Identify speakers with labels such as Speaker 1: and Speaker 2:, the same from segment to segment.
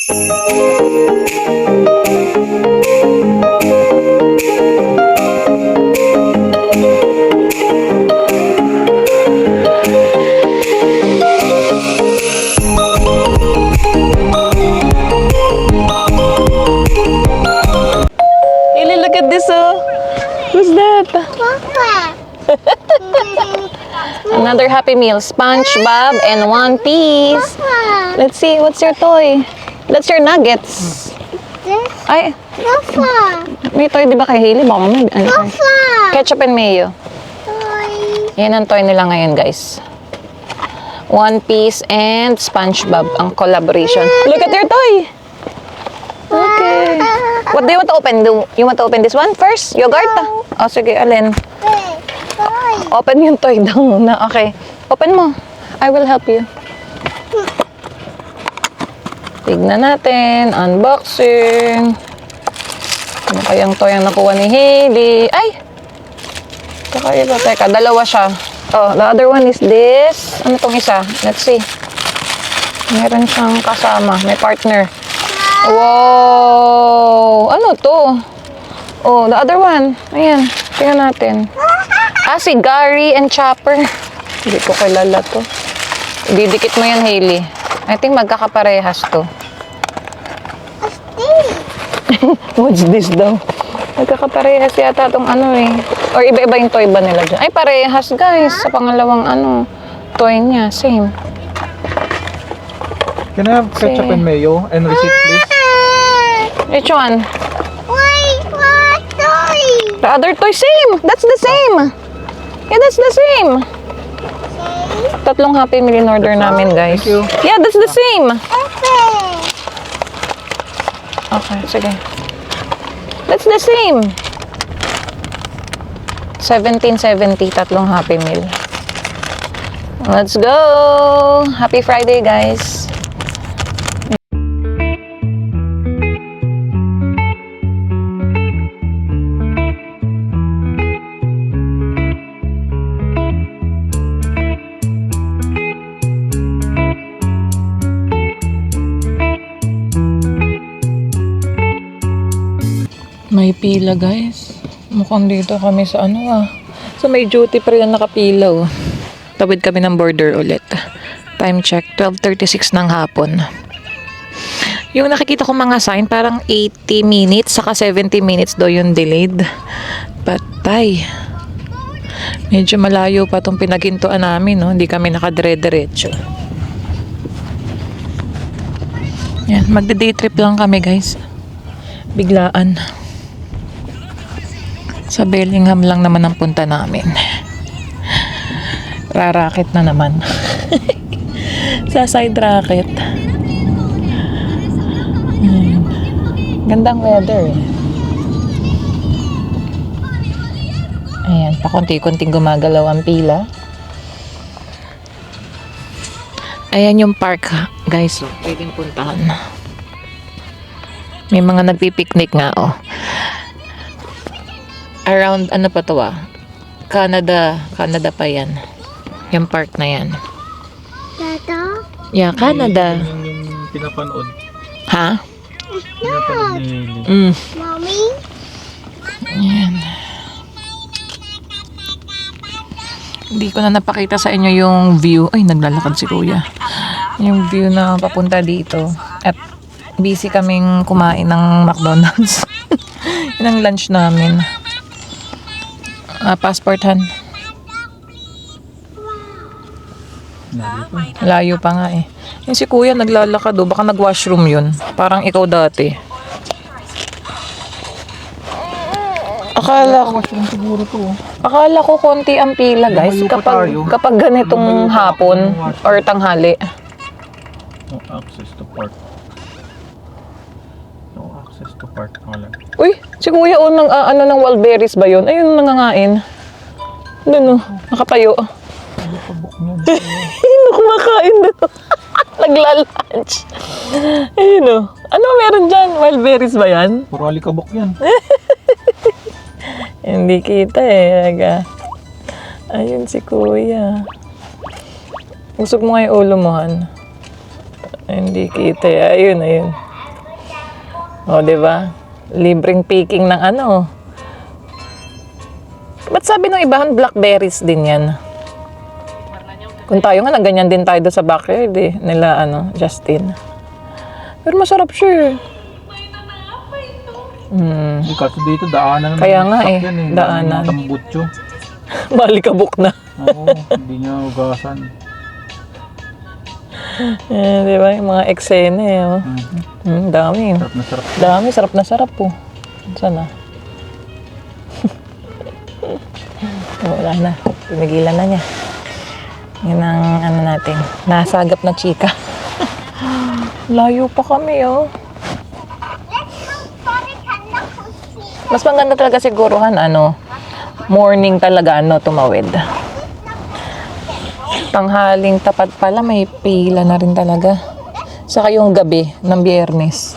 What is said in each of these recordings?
Speaker 1: Look at this, oh. Who's that? Another Happy Meal. SpongeBob and One Piece. Let's see, what's your toy? That's your nuggets. Ay, may toy di ba kay Hailey? Baka may, ketchup and mayo. Yan ang toy nila ngayon, guys. One Piece and SpongeBob ang collaboration. Look at your toy. Okay. What do you want to open? Do you want to open this one first? Yogurt? Oh, sige, alin? Open yung toy daw na. Okay. Open mo. I will help you. Tignan natin. Unboxing. Ano kayang toy ang nakuha ni Hailey? Ay! Kakaiba. Teka, dalawa siya. Oh, the other one is this. Ano tong isa? Let's see. Meron siyang kasama. May partner. Wow! Ano to? Oh, the other one. Ayan. Tingnan natin. Ah, si Gary and Chopper. Hindi ko kilala to. Didikit mo yan, Hailey. I think magkakaparehas to. What's this daw? Magkakaparehas yata tong ano eh. Or iba-iba yung toy ba nila dyan? Ay, parehas guys. Sa pangalawang ano, toy niya. Same.
Speaker 2: Can I have ketchup and mayo and receipt, please?
Speaker 1: Which one?
Speaker 3: Wait, what toy?
Speaker 1: The other toy, same. That's the same. Yeah, that's the same. Tatlong Happy Meal in order namin, guys.
Speaker 2: Thank you.
Speaker 1: Yeah, that's the same.
Speaker 3: Okay.
Speaker 1: Okay, sige. That's the same. 1770, tatlong Happy Meal. Let's go. Happy Friday, guys. May pila, guys. Mukhang dito kami sa ano sa may duty free na nakapilaw. Tawid kami ng border ulit. Time check, 12:36 ng hapon. Yung nakikita ko mga sign, parang 80 minutes, saka 70 minutes daw yung delayed. Patay. Medyo malayo pa itong pinagintuan namin, no? Hindi kami nakadire-diretso. Yan, magde-day trip lang kami, guys. Biglaan. Sa Bellingham lang naman ang punta namin. Rarakit na naman. Sa side racket. Gandang weather eh. Ayan, pakunti-kunting gumagalaw ang pila. Ayan yung park, guys. So, pwedeng puntahan. May mga nagpipiknik nga, oh. Around, ano pa to Canada pa yan. Yung park na yan.
Speaker 3: Tata?
Speaker 1: Yeah, Canada.
Speaker 2: Yung pinapanood.
Speaker 1: Ha?
Speaker 2: Pinapanood ni Hailey.
Speaker 3: Mommy?
Speaker 1: Yan. Hindi ko na napakita sa inyo yung view. Ay, naglalakad si Kuya. Yung view na papunta dito. At busy kaming kumain ng McDonald's. Yun ang lunch namin. Passportan. Layo pa nga eh. Yung si Kuya naglalakad oh. Baka nag-washroom yun. Parang ikaw dati. Akala ko konti ang pila, guys. Kapag ganitong hapon or tanghali.
Speaker 2: No access to park. No access to park. Wala.
Speaker 1: Uy, si Kuya oh, ano ng Walberries ba yun? Ayun, nangangain. Doon oh, nakatayo. Ayun, kumakain doon. Nagla-lunch. Ayun oh. Ano meron dyan? Walberries ba yan?
Speaker 2: Puro alikabok yan.
Speaker 1: Hindi kita eh. Ayun si Kuya. Usog mo nga yung ulo mo, Han. Hindi kita eh. Ayun. O, di ba? Libreng picking ng ano. Ba't sabi ng ibahan, blackberries din yan? Kung tayo nga, ganyan din tayo doon sa backyard eh. Nila, Justin. Pero masarap siya eh.
Speaker 2: Kasi dito, daanan naman.
Speaker 1: Kaya nga
Speaker 2: sakyan
Speaker 1: eh, daanan.
Speaker 2: Mga tambutso.
Speaker 1: Malikabok na.
Speaker 2: Oo, hindi niya ugasan.
Speaker 1: Di ba? Yung mga eksena eh. Oh. Dami.
Speaker 2: Sarap na sarap.
Speaker 1: Dami, sarap na sarap po. Saan na? Wala na. Pinigilan na niya. Yan ang natin. Nasagap na chika. Layo pa kami oh. Mas maganda talaga siguruhan morning talaga tumawid. Tanghaling tapat pala may pila na rin talaga. Saka yung gabi ng Biyernes.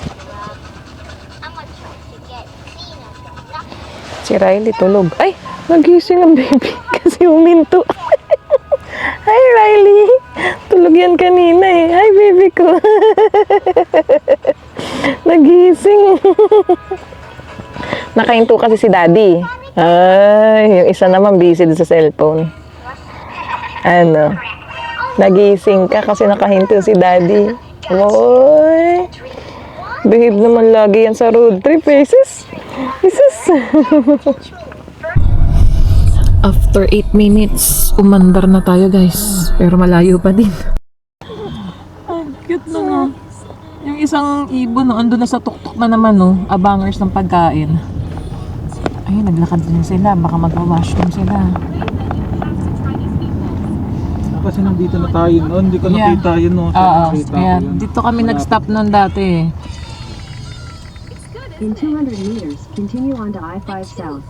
Speaker 1: Si Riley tulog. Ay! Nagising ang baby kasi huminto. Hi Riley! Tulog yan kanina eh. Hi baby ko! Nagising. Nakahinto kasi si daddy. Ay, yung isa naman busy sa cellphone. Nagising ka kasi nakahinto si daddy. Oy! Behave naman lagi yan sa road trip, Jesus! After 8 minutes, umandar na tayo guys. Pero malayo pa din. Ang cute na nga. Yung isang ibon, andun na sa tuktok na naman, abangers ng pagkain. Ay, naglakad din sila. Baka mag-washroom sila.
Speaker 2: Kasi nandito na tayo noon. Hindi ko nakita yun. No?
Speaker 1: Kaya dito kami nag-stop noon dati.
Speaker 4: In 200 meters, continue on to I-5 South.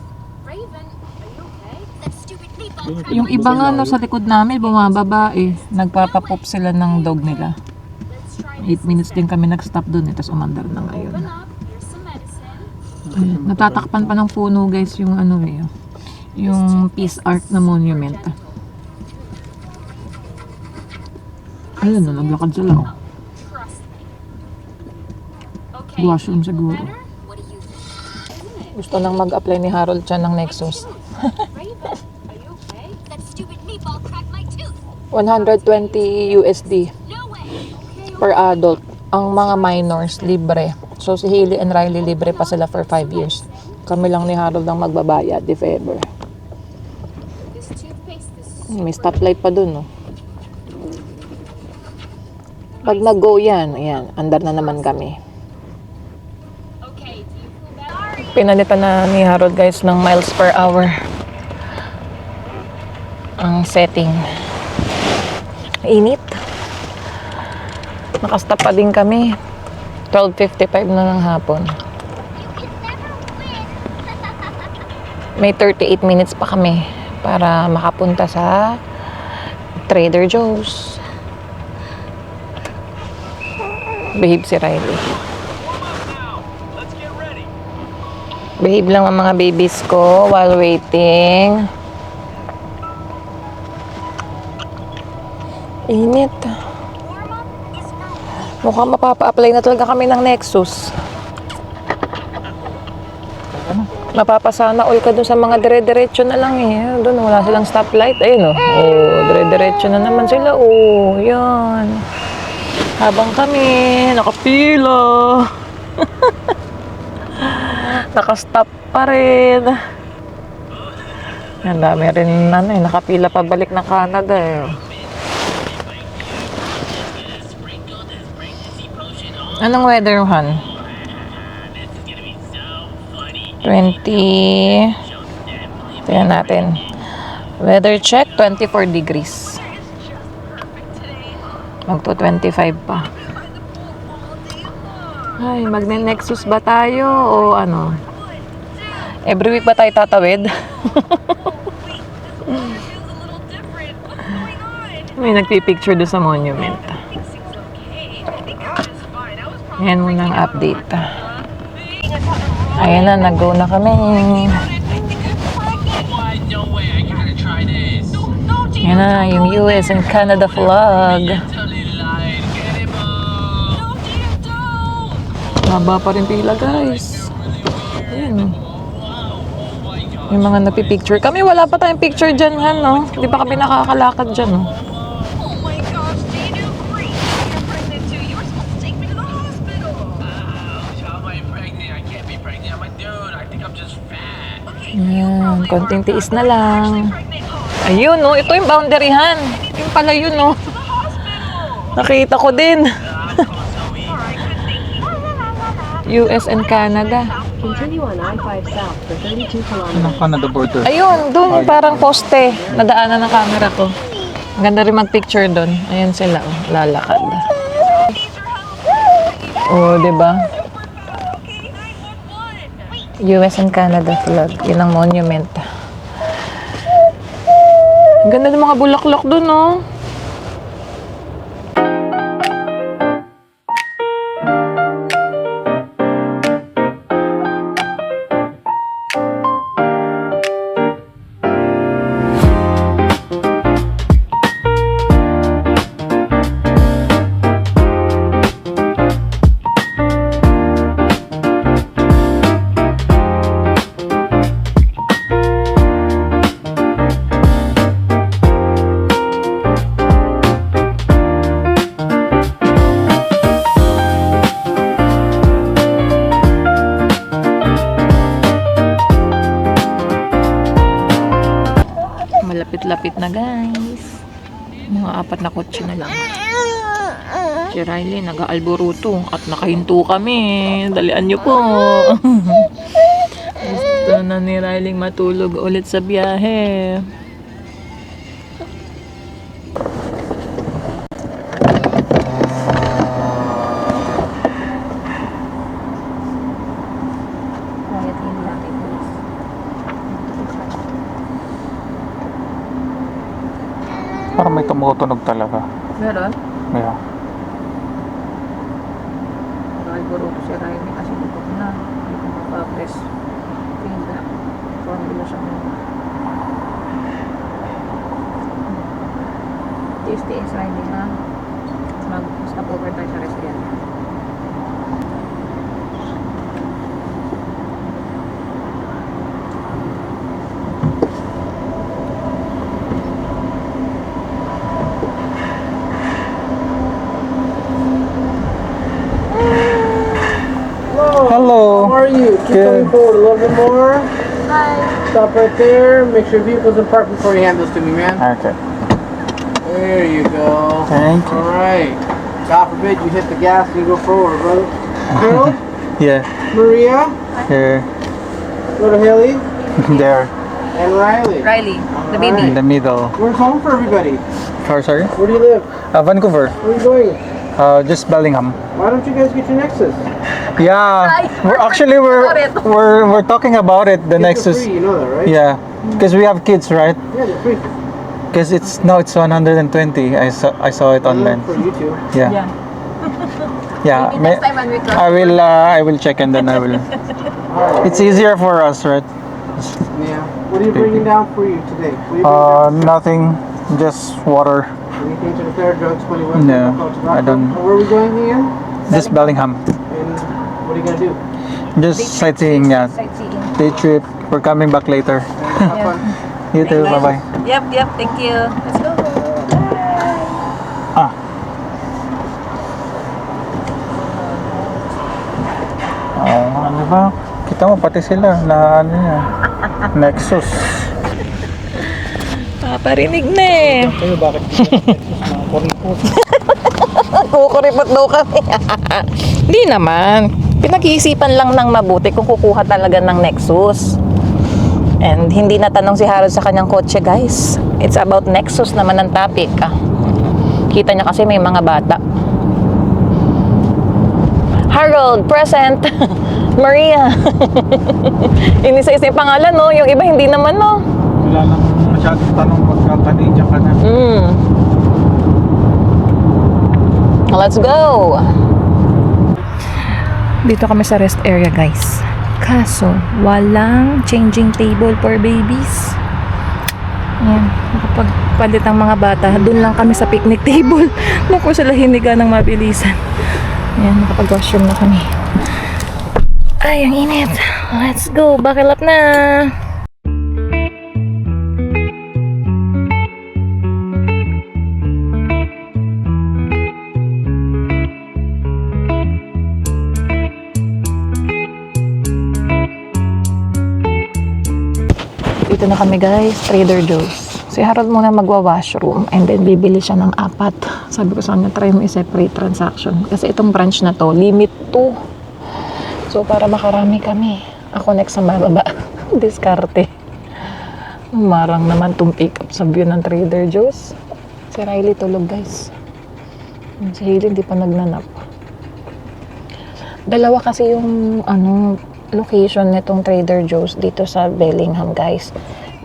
Speaker 1: Yung iba nga sa likod namin, bumababa eh. Nagpapapop sila ng dog nila. 8 minutes din kami nag-stop doon eh. Tapos umandar na ngayon. Natatakpan pa ng puno guys yung yung Peace Ark na monument. Ayun na, naglakad sila oh. Washroom siguro. Gusto nang mag-apply ni Harold siya ng Nexus. 120 USD per adult. Ang mga minors, libre. So si Hailey and Riley, libre pa sila for 5 years. Kami lang ni Harold ang magbabayad if ever. May stoplight pa dun, no? Pag nag-go yan, ayan, andar na naman kami. Pinalitan na ni Harold guys ng miles per hour ang setting. Init. Nakastop pa din kami. 12:55 na ng hapon. May 38 minutes pa kami para makapunta sa Trader Joe's. Behave si Riley. Behave lang ang mga babies ko while waiting. Init. Mukhang mapapa-apply na talaga kami ng Nexus. Mapapasana all ka dun sa mga dire-diretso na lang eh. Doon wala silang stoplight. Ayun dire-diretso na naman sila. Yan. Habang kami nakapila. Nakastop pa rin. Yan, dami rin nakapila pabalik ng Canada eh. Anong weather, Han? 20. Tingnan natin. Weather check, 24 degrees. Magto 25 pa. Ay, magne-Nexus ba tayo o ano? Every week ba tayo tatawid? May nagpipicture doon sa monument. Yan muna ang update. Ayan na, nag-go na kami. Yan na, yung US and Canada flag. Haba pa rin pila, guys. Ayan. Yung mga napipicture. Kami wala pa tayong picture dyan, Han, no? Di ba kami nakakalakad dyan, no? Ayan, konting tiis na lang. Ayun, no? Ito yung boundary, Han. Yung pala yun, no? Nakita ko din. US and Canada.
Speaker 4: Continue on I-5 South for 32 kilometers.
Speaker 2: Anong Canada border?
Speaker 1: Ayun, doon parang poste. Nadaanan ng camera ko. Ang ganda rin mag-picture doon. Ayan sila, oh, lalakad. Oh, 'di ba? US and Canada flag. Yun ang monument. Ang ganda ng mga bulaklak doon, oh. Malapit-lapit na, guys. Mga 4 na kotse na lang. Si Riley nag-aalboruto at nakahinto kami. Dalian niyo po. Gusto na ni Riley matulog ulit sa biyahe.
Speaker 2: Parang may tumutunog talaga.
Speaker 1: Meron?
Speaker 2: Yeah.
Speaker 1: Nag-aalboruto si Riley kasi lubog na. Hindi ko mapapres. Pinda. Formula siya muna. TSTS Riley, ha? Mag-stop over tayo sa restaurant.
Speaker 2: Hello.
Speaker 5: How are you? Keep
Speaker 2: Good.
Speaker 5: coming forward a little bit more. Hi. Stop right there. Make sure your vehicle's in park before you hand those to me, man.
Speaker 2: Okay.
Speaker 5: There you go.
Speaker 2: Thank you.
Speaker 5: All right. God forbid you hit the gas and you go forward, brother. Harold,
Speaker 2: Yeah.
Speaker 5: Maria,
Speaker 2: Here.
Speaker 5: little Haley,
Speaker 2: There.
Speaker 5: and Riley.
Speaker 1: Riley, the
Speaker 5: All
Speaker 2: In
Speaker 5: right.
Speaker 2: the middle.
Speaker 5: Where's home for everybody?
Speaker 2: Sorry?
Speaker 5: Where do you live?
Speaker 2: Vancouver.
Speaker 5: Where are you going?
Speaker 2: Just Bellingham.
Speaker 5: Why don't you guys get your Nexus?
Speaker 2: Yeah. We're talking about it. The
Speaker 5: Kids are
Speaker 2: Nexus.
Speaker 5: free, you know that, right?
Speaker 2: Yeah. Because we have kids, right?
Speaker 5: Yeah, they're free.
Speaker 2: Because it's 120. I saw it online.
Speaker 5: For you two.
Speaker 2: Yeah. Yeah. I will check and then I will.
Speaker 5: All right.
Speaker 2: It's easier for us, right?
Speaker 5: Yeah. What are you bringing down for you today? What are you bringing down?
Speaker 2: Nothing. Just water.
Speaker 5: Anything to declare drugs, 21?
Speaker 2: No,
Speaker 5: alcohol, tobacco?
Speaker 2: I don't.
Speaker 5: Where are we going again?
Speaker 2: Just Bellingham.
Speaker 5: And what are you gonna do?
Speaker 2: Just sightseeing, yeah. Day trip. We're coming back later.
Speaker 5: Have fun.
Speaker 2: You too. Bye bye.
Speaker 1: Yep, thank you. Let's go.
Speaker 2: Ah. Oh, ano ba? Kita mo pati sila na ano yan. Nexus.
Speaker 1: Paparinig na eh.
Speaker 2: Kayo bakit? Kuripot.
Speaker 1: Kukuripot daw kami. Hindi naman. Pinag-iisipan lang ng mabuti kung kukuha talaga ng Nexus. And hindi natanong si Harold sa kanyang kotse, guys. It's about Nexus naman ang topic. Kita niya kasi may mga bata. Harold, present. Maria. Inisa-isa yung pangalan, no? Yung iba hindi naman, no?
Speaker 2: Wala nang masyadong tanong magka-Canadian ka na.
Speaker 1: Let's go! Dito kami sa rest area, guys. Kaso, walang changing table for babies. Ayan, nakapagpalit ang mga bata. Doon lang kami sa picnic table. Naku, sila hiniga ng mabilisan. Ayan, nakapag-washroom na kami. Ay, ang init. Let's go. Buckle up na. Dito na kami guys, Trader Joe's. Si Harold muna magwa-washroom and then bibili siya ng 4. Sabi ko sa kanya, try mo i-separate transaction. Kasi itong branch na to, limit 2. So para makarami kami. Ako next sa bababa. Diskarte. Marang naman itong pick up sa view ng Trader Joe's. Si Riley tulog guys. Si Hailey hindi pa nagnanap. Dalawa kasi yung location nitong Trader Joe's dito sa Bellingham guys.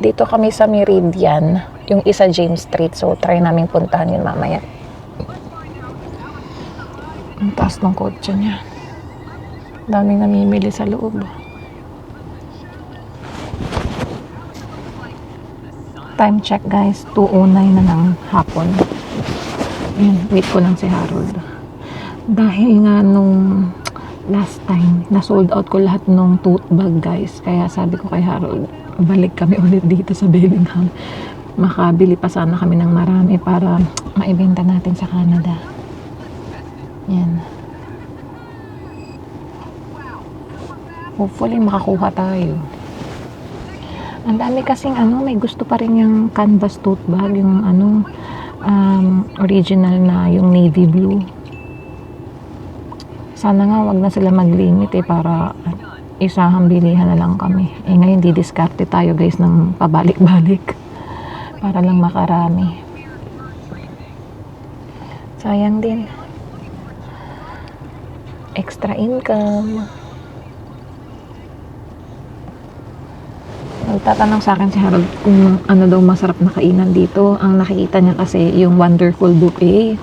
Speaker 1: Dito kami sa Meridian, yung isa James Street. So try namin puntahan yun mamaya. Ang taas ng kotse niya. Daming namimili sa loob. Time check guys, 2:09 na ng hapon. Ayan, wait ko lang si Harold. Dahil nga nung last time, na-sold out ko lahat ng tote bag guys. Kaya sabi ko kay Harold, balik kami ulit dito sa Bellingham. Makabili pa sana kami ng marami para maibenta natin sa Canada. Yan. Hopefully makakuha tayo. Ang dami kasing may gusto pa rin yung canvas tote bag, yung original na yung navy blue. Sana nga wag na sila mag-limit para isahang bilihan na lang kami. Ngayon didiskarte tayo guys ng pabalik-balik para lang makarami. Sayang din. Extra income. Nagtatanong sa akin si Harold kung ano daw masarap na kainan dito. Ang nakikita niya kasi yung Wonderful Buffet.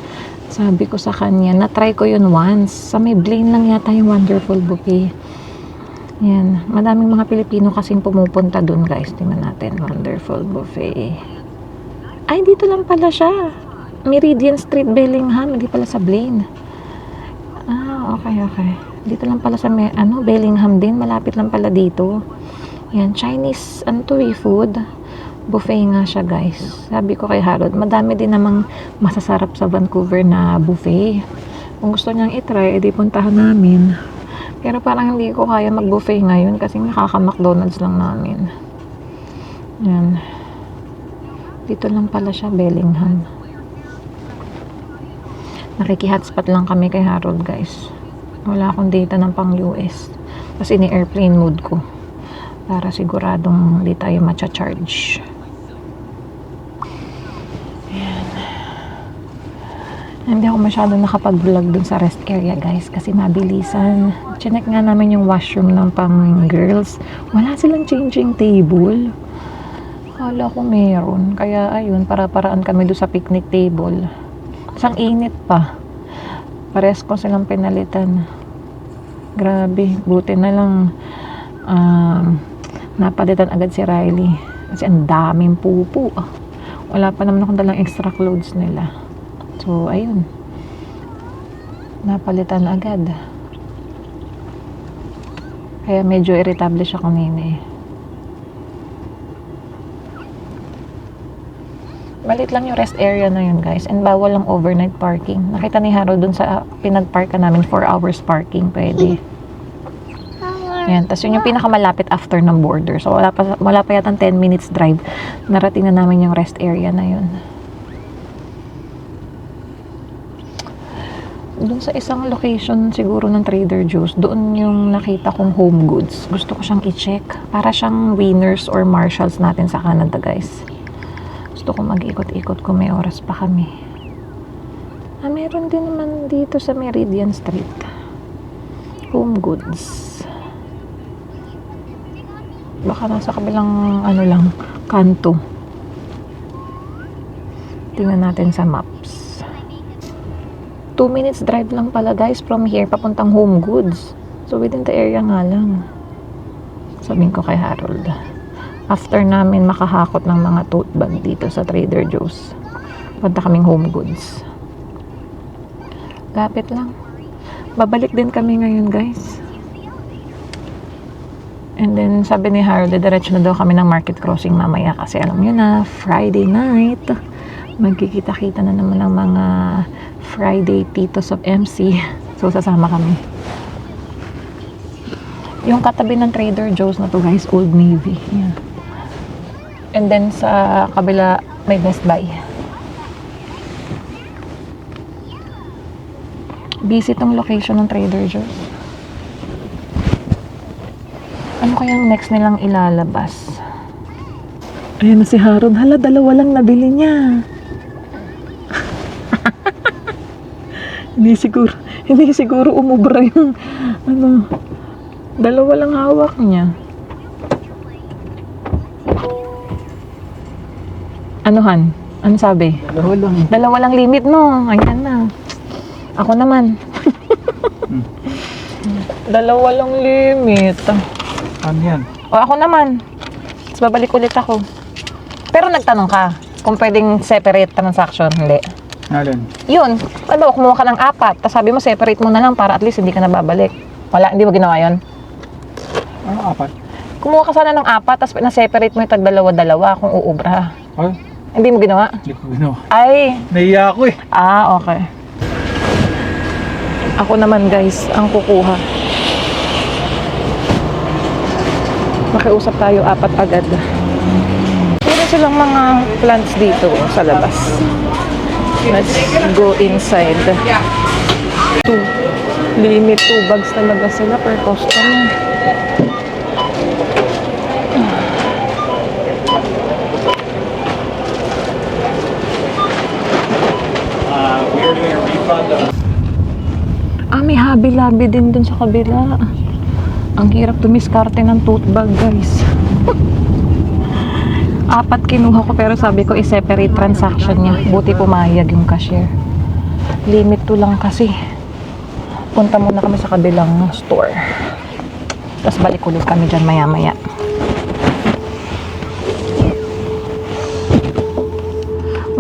Speaker 1: Sabi ko sa kanya, na-try ko yun once. Sa may Blaine lang yata yung Wonderful Buffet. Yan. Madaming mga Pilipino kasing pumupunta dun guys. Tingnan natin. Wonderful Buffet. Ay, dito lang pala siya. Meridian Street, Bellingham. Hindi pala sa Blaine. Ah, okay. Dito lang pala sa Bellingham din. Malapit lang pala dito. Yan. Chinese, food. Buffet nga siya guys. Sabi ko kay Harold, madami din namang masasarap sa Vancouver na buffet. Kung gusto niyang itry, edi puntahan namin. Pero parang hindi ko kaya mag-buffet ngayon kasi nakaka-McDonald's lang namin. Yan. Dito lang pala siya, Bellingham. Nakiki-hotspot lang kami kay Harold, guys. Wala akong data ng pang-US. Kasi ni-airplane mode ko. Para siguradong hindi tayo matcha-charge. Yan. Hindi ako masyadong nakapag-vlog dun sa rest area guys kasi mabilisan. Chinek nga namin yung washroom ng pang girls. Wala silang changing table. Kala ko meron. Kaya ayun, para-paraan kami doon sa picnic table. Isang init pa. Pares ko silang pinalitan. Grabe. Buti na lang napalitan agad si Riley. Kasi ang daming pupo. Wala pa naman akong dalang extra clothes nila. So, ayun. Napalitan agad. Kaya medyo irritable siya kanina eh. Malit lang yung rest area na yun guys. And bawal lang overnight parking. Nakita ni Harold dun sa pinagparka namin 4 hours parking. Pwede. Ayan. Tapos yun yung pinakamalapit after ng border. So wala pa yatang 10 minutes drive. Narating na namin yung rest area na yun. Doon sa isang location siguro ng Trader Joe's, doon yung nakita kong home goods. Gusto ko siyang i-check. Para siyang Winners or Marshalls natin sa Canada, guys. Gusto ko mag-ikot-ikot kung may oras pa kami. Meron din naman dito sa Meridian Street. Home goods. Baka nasa kabilang kanto. Tingnan natin sa maps. 2 minutes drive lang pala guys from here papuntang home goods. So within the area nga lang. Sabihin ko kay Harold. After namin makahakot ng mga tote bag dito sa Trader Joe's, punta kaming home goods. Lapit lang. Babalik din kami ngayon guys. And then, sabi ni Harold, diretso na daw kami ng market crossing mamaya kasi alam nyo na, Friday night. Magkikita-kita na naman ng mga Friday titos of MC. So, sasama kami. Yung katabi ng Trader Joe's na to guys, Old Navy. Yan. And then, sa kabila, may Best Buy. Busy tong location ng Trader Joe's. Ano kayang next nilang ilalabas? Ayan na si Harold. Hala, dalawa lang nabili niya. Hindi siguro umubra yung ano. Dalawa lang hawak niya. Anuhan? Ano sabi? Dalawa lang limit, no? Ayan na. Ako naman. Dalawa lang limit.
Speaker 2: Ano yan?
Speaker 1: O ako naman. Tapos babalik ulit ako. Pero nagtanong ka kung pwedeng separate transaction. Hindi.
Speaker 2: Alin?
Speaker 1: Yun. Ano, kumuha ka ng 4. Tapos sabi mo separate mo na lang para at least hindi ka na babalik. Wala, hindi mo ginawa yun?
Speaker 2: Ano, 4?
Speaker 1: Kumuha ka sana ng 4 tapos na-separate mo yung tag-dalawa-dalawa kung uubra.
Speaker 2: Ay,
Speaker 1: Hindi mo ginawa?
Speaker 2: hindi ko ginawa.
Speaker 1: Ay.
Speaker 2: Naiya ako eh.
Speaker 1: Ah, okay. Ako naman guys, ang kukuha. Makiusap tayo 4 agad. Puro silang mga plants dito sa labas. Let's go inside. 2. Limit 2 bags talaga sila per customer. May habi-labi din dun sa kabila. Ang hirap tumiskarte ng tote bag, guys. 4 kinuha ko pero sabi ko i-separate transaction niya. Buti pumayag yung cashier. Limit 2 lang kasi. Punta muna kami sa kabilang store. Tapos balik ulit kami dyan maya-maya.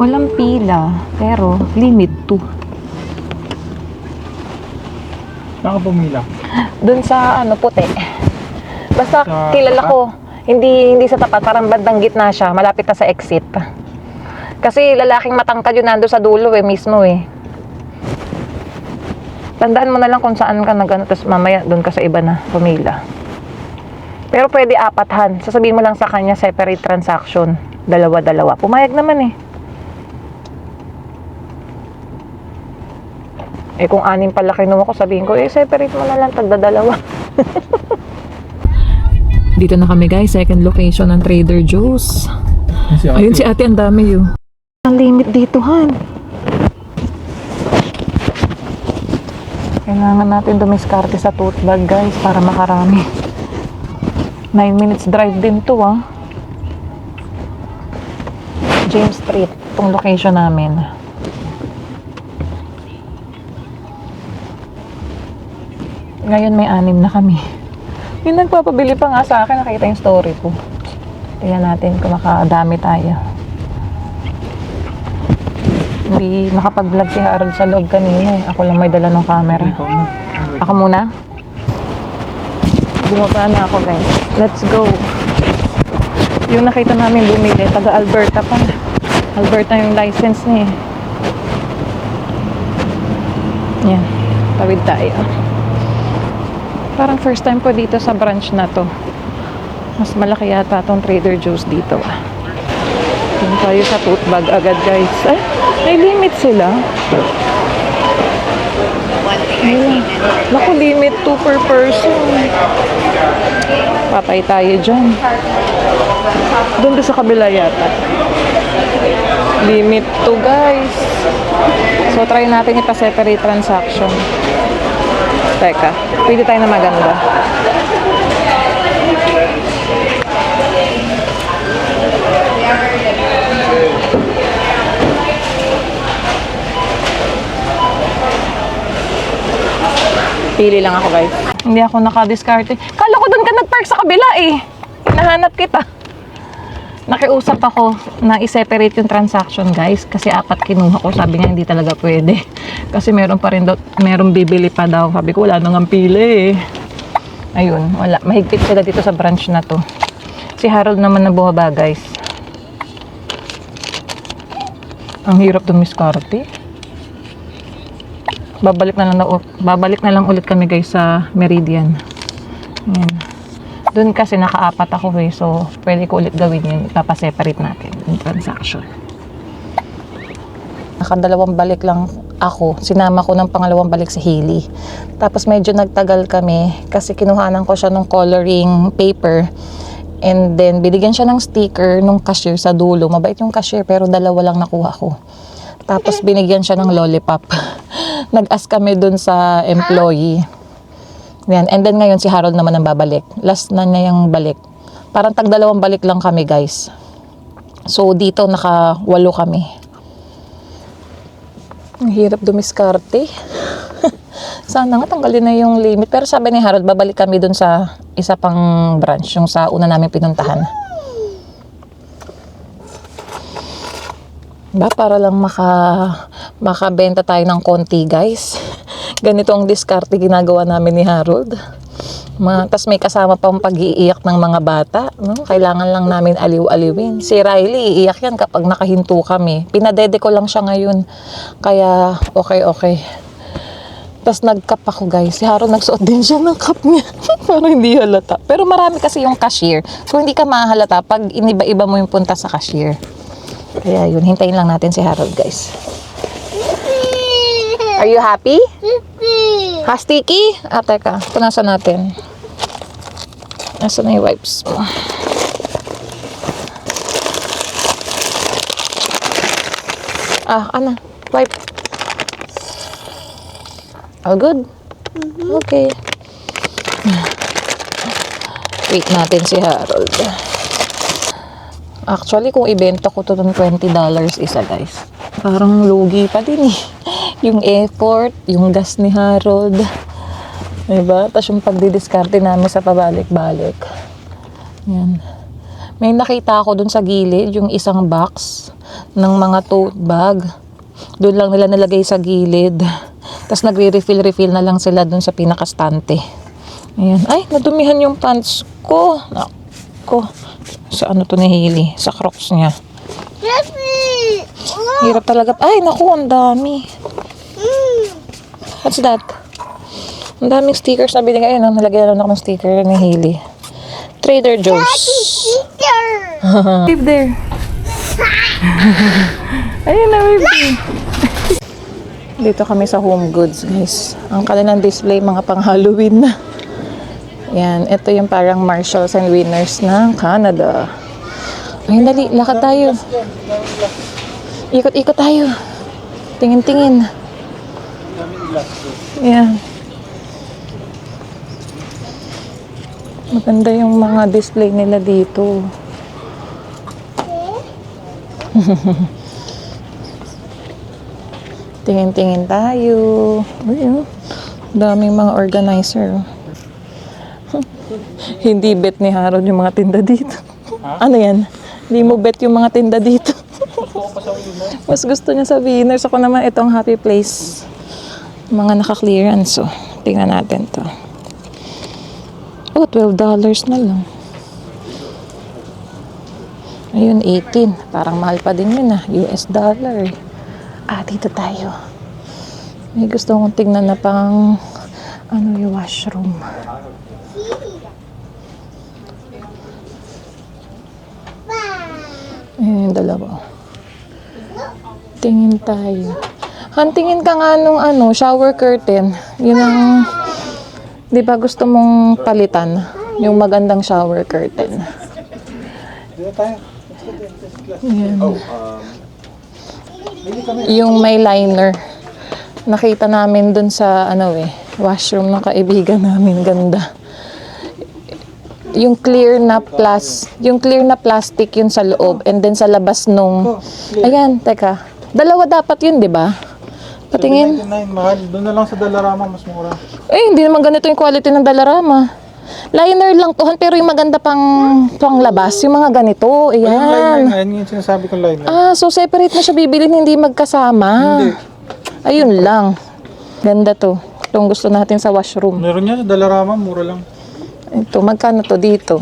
Speaker 1: Walang pila pero limit 2.
Speaker 2: Saan ka pumila?
Speaker 1: Doon sa ano puti. Basta
Speaker 2: Sa
Speaker 1: kilala
Speaker 2: tapat?
Speaker 1: ko. Hindi sa tapat, parang bandang gitna siya, malapit na sa exit. Kasi lalaking matangkad yun nando sa dulo mismo eh. Tandaan mo na lang kung saan ka nagano, tapos mamaya doon ka sa iba na pumila. Pero pwede 4. Sasabihin mo lang sa kanya separate transaction, dalawa-dalawa. Pumayag naman eh. Eh kung 6 pala kinuha ko, sabihin ko, separate mo na lang, tagdadalawa. Dito na kami guys, second location ng Trader Joe's. Ayun si ate, ang dami yun. Ang limit dito, Han. Kailangan natin dumiskarte sa tote bag guys, para makarami. 9 minutes drive din to James Street, itong location namin. Ngayon may 6 na kami. Yung nagpapabili pa nga sa akin, nakita yung story ko. Tingnan natin kung makadami tayo. Hindi nakapag-vlog si Harold sa loob kanina eh. Ako lang may dala ng camera. Ako muna. Bumaba na ako guys. Let's go. Yung nakita namin bumili, taga Alberta pa. Alberta yung license niya eh. Yan. Tawid tayo. Parang first time ko dito sa branch na to. Mas malaki yata tong Trader Joe's dito. Tingin tayo sa tote bag agad guys. Ay, may limit sila. Ayun. Naku, limit 2 per person. Patay tayo dyan. Doon sa kabila yata. Limit 2 guys. So try natin ipa-separate transaction. Teka, pwede tayo na maganda. Pili lang ako guys. Hindi ako nakadiskarte. Kala ko doon ka nag-park sa kabila eh. Hinahanap kita. Nakiusap ako na i-separate yung transaction guys. Kasi 4 kinuha ko. Sabi niya hindi talaga pwede. Kasi meron pa rin daw, meron bibili pa daw. Sabi ko wala nang pili eh. Ayun, wala. Mahigpit sila dito sa branch na to. Si Harold naman na bumaba, guys. Ang hirap dumiskarte. Babalik na lang ulit kami, guys, sa Meridian. Ayan. Doon kasi nakaapat ako, so pwede ko ulit gawin yun. Ipapaseparate natin yung transaction. Nakadalawang balik lang ako. Sinama ko ng pangalawang balik si Hailey. Tapos medyo nagtagal kami kasi kinuhanan ko siya ng coloring paper. And then binigyan siya ng sticker nung cashier sa dulo. Mabait yung cashier pero dalawa lang nakuha ko. Tapos binigyan siya ng lollipop. Nag-ask kami dun sa employee. Yan. And then ngayon si Harold naman ang babalik. Last na niya yung balik. Parang tag-dalawang balik lang kami, guys. So dito naka-8 kami. Ang hirap dumiskarte. Sana nga tanggalin na yung limit. Pero sabi ni Harold, babalik kami dun sa isa pang branch, yung sa una namin pinuntahan. Para lang makabenta tayo ng konti, guys. Ganito ang diskarte ginagawa namin ni Harold. Tapos may kasama pang pag-iiyak ng mga bata. No? Kailangan lang namin aliw-aliwin. Si Riley, iiyak yan kapag nakahinto kami. Pinadede ko lang siya ngayon. Kaya, okay. Tapos nag-cup ako, guys. Si Harold nagsuot din siya ng cup niya. Para hindi halata. Pero marami kasi yung cashier. So, hindi ka mahalata pag iniba-iba mo yung punta sa cashier. Kaya yun, hintayin lang natin si Harold, guys. Are you happy? Ha, Sticky? Teka. Punasan natin. Nasaan na yung wipes mo? Ano? Wipe. All good? Okay. Wait natin si Harold. Actually, kung ibenta ko to ng $20 isa, guys, parang lugi pa din eh. Yung effort, yung gas ni Harold. Diba? Tapos yung pagdidiskarte namin sa pabalik-balik. Yan. May nakita ako dun sa gilid, yung isang box ng mga tote bag. Doon lang nila nalagay sa gilid. Tapos nagre-refill na lang sila dun sa pinakastante. Ayan. Ay, nadumihan yung pants ko. Nako. Sa ano to ni Hailey? Sa Crocs niya. Hirap talaga. Ay, naku, ang dami. What's that? Ang daming stickers na binigay. Ayun, nalagyan lang ako ng sticker ni Hailey. Trader Joe's. Live there. Ayun na, baby. Dito kami sa Home Goods, guys. Ang kanilang display, mga pang Halloween na. Yan, ito yung parang Marshalls and Winners ng Canada. Ayun, dali, lakad tayo. Ikot-ikot tayo. Tingin-tingin. Yan. Maganda yung mga display nila dito. Tingin-tingin tayo. Ayun. Daming mga organizer. Hindi bet ni Harold yung mga tinda dito. Ano yan? Hindi mo bet yung mga tinda dito. Mas gusto niya sa Winners. Ako naman itong Happy Place. Mga naka-clearance. So, tingnan natin to. Oh, $12 na lang. Ayun, 18. Parang mahal pa din yun US dollar. Dito tayo. May gusto kong tingnan na pang yung washroom. Ayun, dalawa. Tingin tayo. Tingin ka nga nung shower curtain. Yun ang, di ba gusto mong palitan? Yung magandang shower curtain. Ayan. Yung may liner. Nakita namin dun sa washroom ng kaibigan namin. Ganda. Yung clear na plastic yun sa loob and then sa labas nung ayan, teka. Dalawa dapat yun, di ba? Patingin.
Speaker 2: $7.99, mahal. Doon na lang sa Dollarama, mas mura.
Speaker 1: Hindi naman ganito yung quality ng Dollarama. Liner lang to, pero yung maganda pang labas, yung mga ganito, ayan.
Speaker 2: Yung liner, ayun yung sinasabi kong liner.
Speaker 1: So separate na siya bibilin, hindi magkasama.
Speaker 2: Hindi.
Speaker 1: Ayun lang. Ganda to. Itong gusto natin sa washroom.
Speaker 2: Meron yan sa Dollarama, mura lang.
Speaker 1: Ito, magkano to dito?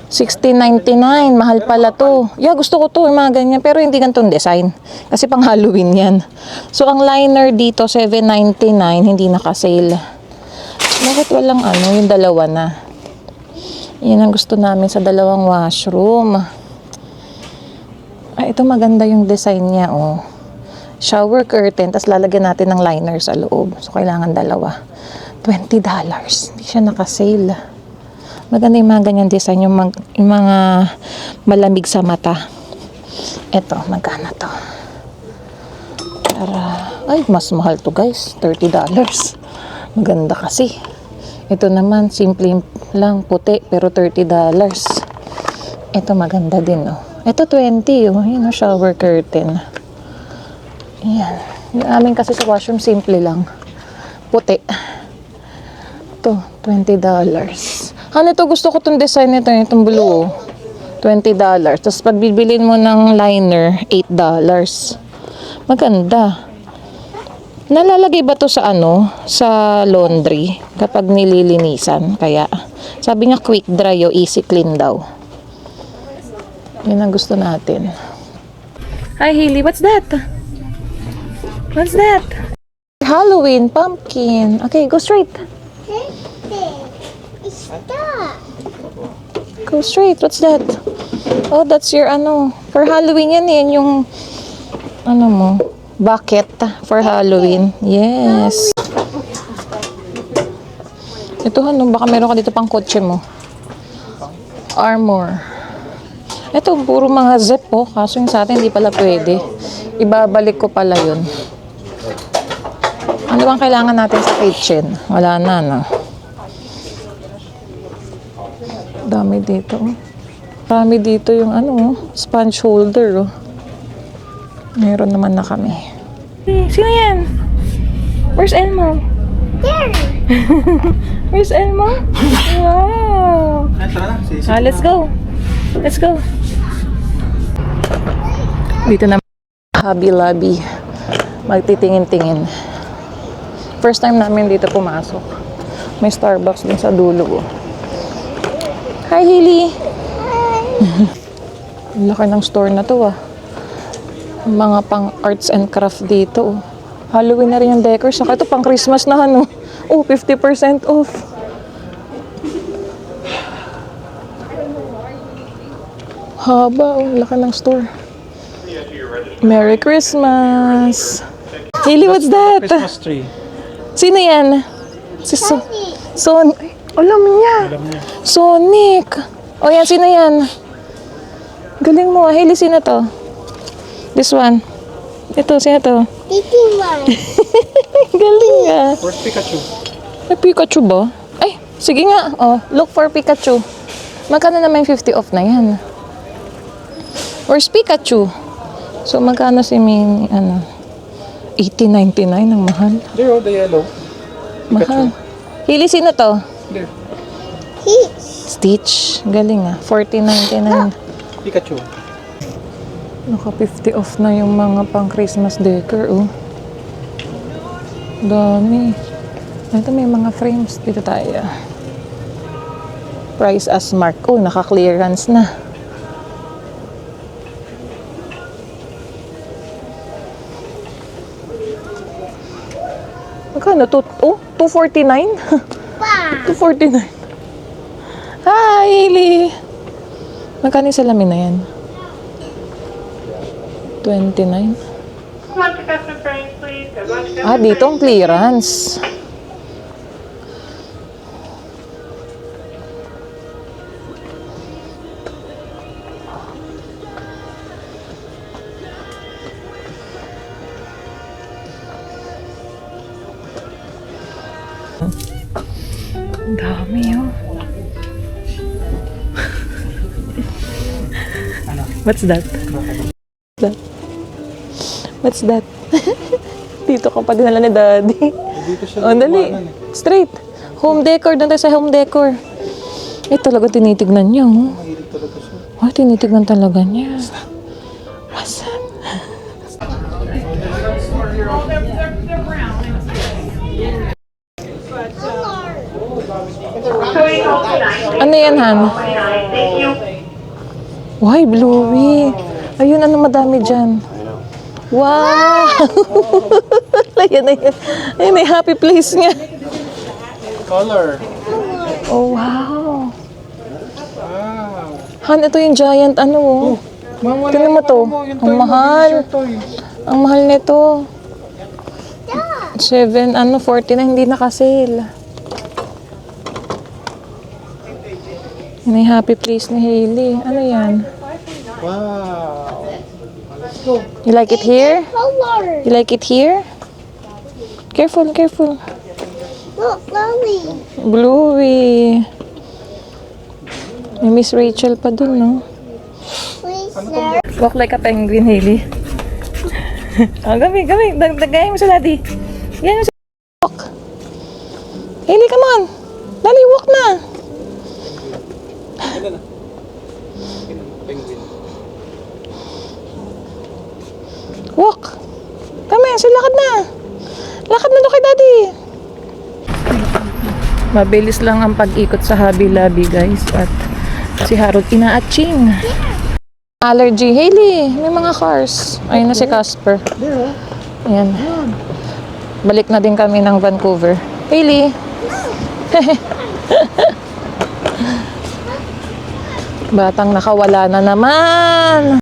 Speaker 1: 16.99, mahal pala to. Yeah, gusto ko to, yung mga ganyan. Pero hindi ganitong design. Kasi pang Halloween yan. So, ang liner dito, 7.99, hindi naka-sale. Bakit walang ano, yung dalawa na? Yan ang gusto namin sa dalawang washroom. Ay, ito maganda yung design niya, oh. Shower curtain, tapos lalagyan natin ng liner sa loob. So, kailangan dalawa. $20. Hindi siya naka-sale. Maganda yung mga ganyan design, yung mga malamig sa mata. Ito, magkano to? Ay, mas mahal to guys. $30. Maganda kasi. Ito naman, simple lang, puti, pero $30. Ito maganda din, oh. Ito 20, oh. Yun, oh, shower curtain. Ayan. Yung amin kasi sa washroom, simple lang. Puti. Ito, $20. Ano to, gusto ko tong design nito, itong blue. $20. Tapos pag bibilin mo ng liner, $8. Maganda. Nalalagay ba to sa ano? Sa laundry kapag nililinisan? Kaya, sabi niya quick dry o easy clean daw. Yun ang gusto natin. Hi, Hailey. What's that? What's that? Halloween pumpkin. Okay, go straight.
Speaker 3: Stop.
Speaker 1: Go straight. What's that? Oh, that's your ano. For Halloween yan eh. Yung ano mo. Bucket for Halloween. Yes. Ito ano. Baka meron ka dito pang kotse mo. Armor. Ito, puro mga zip po. Kaso yung sa atin hindi pala pwede. Ibabalik ko pala yun. Ano bang kailangan natin sa kitchen? Wala na, no? Dami dito, oh. Dami dito yung ano, sponge holder, oh. Meron naman na kami. Sino yan? Where's Elmo?
Speaker 3: There.
Speaker 1: Where's Elmo? Wow! Let's go. Let's go. Dito na Hobby Lobby. Magtitingin-tingin. First time namin dito pumasok. May Starbucks din sa dulo, oh. Hi, Hailey! Ang laki ng store na to, ah. Mga pang arts and craft dito, oh. Halloween na rin yung decor. Saka ito pang Christmas na, ano. Oh, 50% off. Haba, oh. Laki ng store. Merry Christmas! Hailey, what's that?
Speaker 2: Christmas tree.
Speaker 1: Sino yan? Si Son. Ay, alam niya. Sonic. O yan, sino yan? Galing mo. Hailey, sino to? This one. Ito, sino to?
Speaker 3: Titi one.
Speaker 1: Galing ah.
Speaker 2: Where's Pikachu?
Speaker 1: May Pikachu ba? Ay, sige nga. Oh, look for Pikachu. Magkano naman yung 50 off na yan? Where's Pikachu? So, magkano si Min, ano? 18.99 ang mahal.
Speaker 2: There, oh, the yellow.
Speaker 1: Mahal. Hailey, sino to?
Speaker 2: There.
Speaker 1: Stitch. Galing ah. 14.99.
Speaker 2: Pikachu.
Speaker 1: Naka 50 off na yung mga pang Christmas decor, oh. Dami. Ito may mga frames. Dito tayo. Price as mark. Oh, naka-clearance na. Magkano? Oh, 249?
Speaker 3: Pa.
Speaker 1: 249. Hi, Hailey! Magkano yung salamin na yan? 29? Ah, dito ang clearance. Ang dami, oh. What's that? What's that? Dito ka pa dinala ni Daddy.
Speaker 2: Dito siya.
Speaker 1: Oh, dali. Straight. Home decor. Doon tayo sa home decor. Eh, talaga tinitignan niya, oh.
Speaker 2: Mahilig talaga siya.
Speaker 1: Oh, tinitignan talaga niya. What's that? Ano yan, Han? Why, Bluey? Ayun, ano madami dyan? Wow! Ayan, ayan. Ayan, ay happy place nga.
Speaker 2: Color.
Speaker 1: Oh, wow. Han, ito yung giant ano, oh.
Speaker 2: Mama,
Speaker 1: Tingnan mo to. Ang mahal. Ang mahal nito. 40 na hindi nakasale. Yan yung happy place ni Hailey. Ano yan?
Speaker 2: Wow.
Speaker 1: You like it here?
Speaker 3: Color.
Speaker 1: You like it here? Careful, careful.
Speaker 3: Look, Chloe.
Speaker 1: Bluey. May Miss Rachel pa dun, no?
Speaker 3: Please, sir.
Speaker 1: Walk like a penguin, Hailey. Oh, gami. Dagayin mo sa daddy. Gagayin mo sa walk. Hailey, come on. Dali, walk na. Walk. Kami, lakad na. Lakad na doon kay daddy. Mabilis lang ang pag-ikot sa Hobby Lobby, guys. At si Harold inaatching. Allergy. Hailey, may mga cars. Ayun na si Casper. Ayan. Balik na din kami ng Vancouver. Hailey. Batang nakawala na naman.